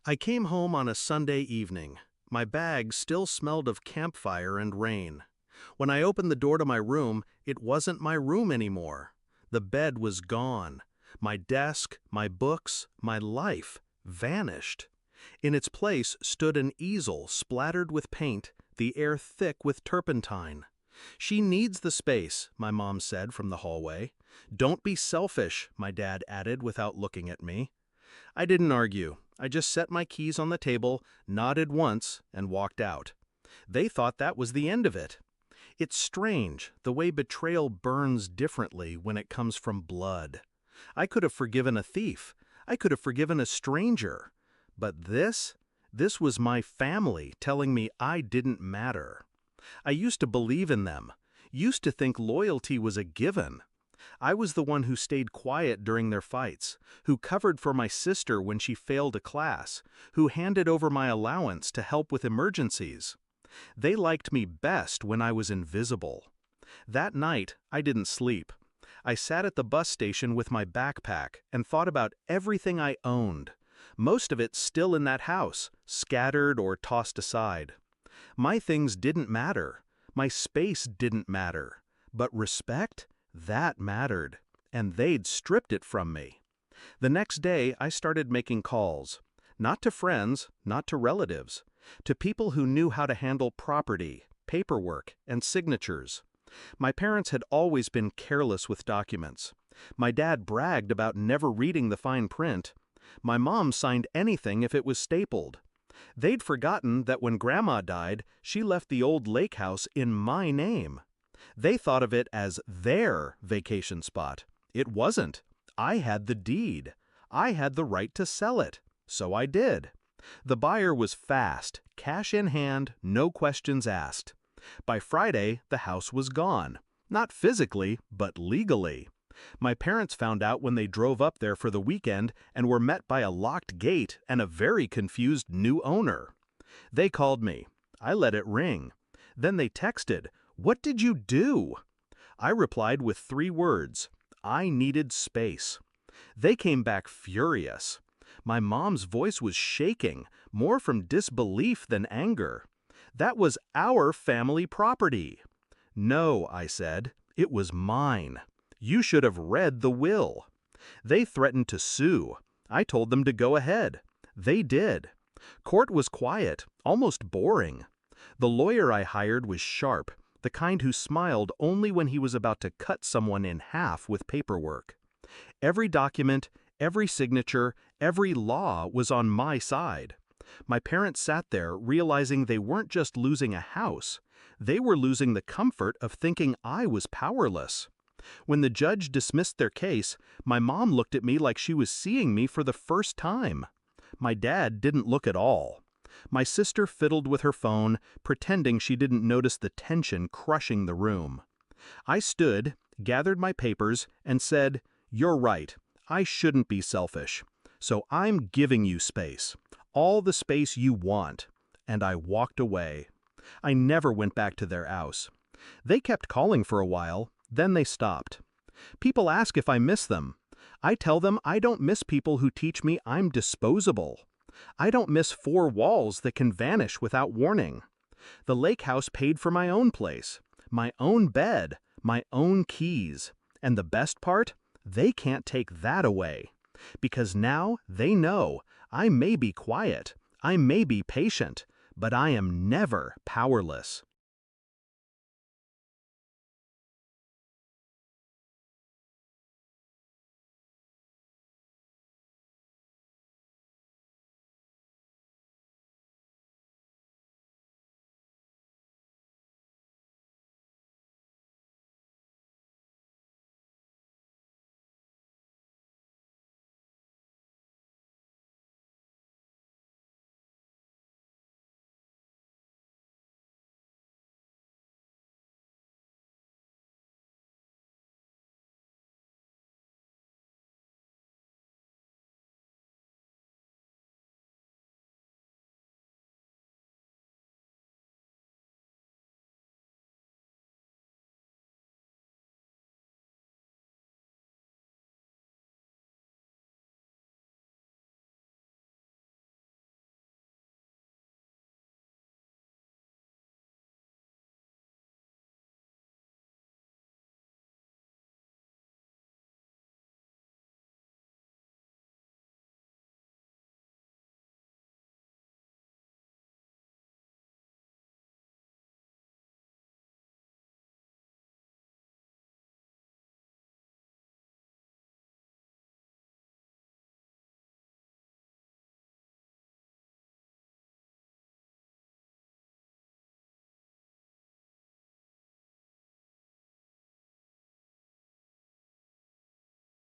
I came home on a Sunday evening. My bag still smelled of campfire and rain. When I opened the door to my room, it wasn't my room anymore. The bed was gone. My desk, my books, my life vanished. In its place stood an easel splattered with paint, the air thick with turpentine. "She needs the space," my mom said from the hallway. "Don't be selfish," my dad added without looking at me. I didn't argue. I just set my keys on the table, nodded once, and walked out. They thought that was the end of it. It's strange, the way betrayal burns differently when it comes from blood. I could have forgiven a thief. I could have forgiven a stranger. But this was my family telling me I didn't matter. I used to believe in them, used to think loyalty was a given. I was the one who stayed quiet during their fights, who covered for my sister when she failed a class, who handed over my allowance to help with emergencies. They liked me best when I was invisible. That night, I didn't sleep. I sat at the bus station with my backpack and thought about everything I owned. Most of it still in that house, scattered or tossed aside. My things didn't matter. My space didn't matter. But respect? That mattered. And they'd stripped it from me. The next day, I started making calls. Not to friends, not to relatives. To people who knew how to handle property, paperwork, and signatures. My parents had always been careless with documents. My dad bragged about never reading the fine print. My mom signed anything if it was stapled. They'd forgotten that when Grandma died, she left the old lake house in my name. They thought of it as their vacation spot. It wasn't. I had the deed. I had the right to sell it. So I did. The buyer was fast, cash in hand, no questions asked. By Friday, the house was gone. Not physically, but legally. My parents found out when they drove up there for the weekend and were met by a locked gate and a very confused new owner. They called me. I let it ring. Then they texted, "What did you do?" I replied with 3 words. I needed space. They came back furious. My mom's voice was shaking, more from disbelief than anger. That was our family property. "No," I said, "it was mine. You should have read the will." They threatened to sue. I told them to go ahead. They did. Court was quiet, almost boring. The lawyer I hired was sharp, the kind who smiled only when he was about to cut someone in half with paperwork. Every document, every signature, every law was on my side. My parents sat there realizing they weren't just losing a house. They were losing the comfort of thinking I was powerless. When the judge dismissed their case, my mom looked at me like she was seeing me for the first time. My dad didn't look at all. My sister fiddled with her phone, pretending she didn't notice the tension crushing the room. I stood, gathered my papers, and said, "You're right. I shouldn't be selfish. So I'm giving you space. All the space you want." And I walked away. I never went back to their house. They kept calling for a while, then they stopped. People ask if I miss them. I tell them I don't miss people who teach me I'm disposable. I don't miss 4 walls that can vanish without warning. The lake house paid for my own place, my own bed, my own keys. And the best part? They can't take that away. Because now they know I may be quiet, I may be patient, but I am never powerless.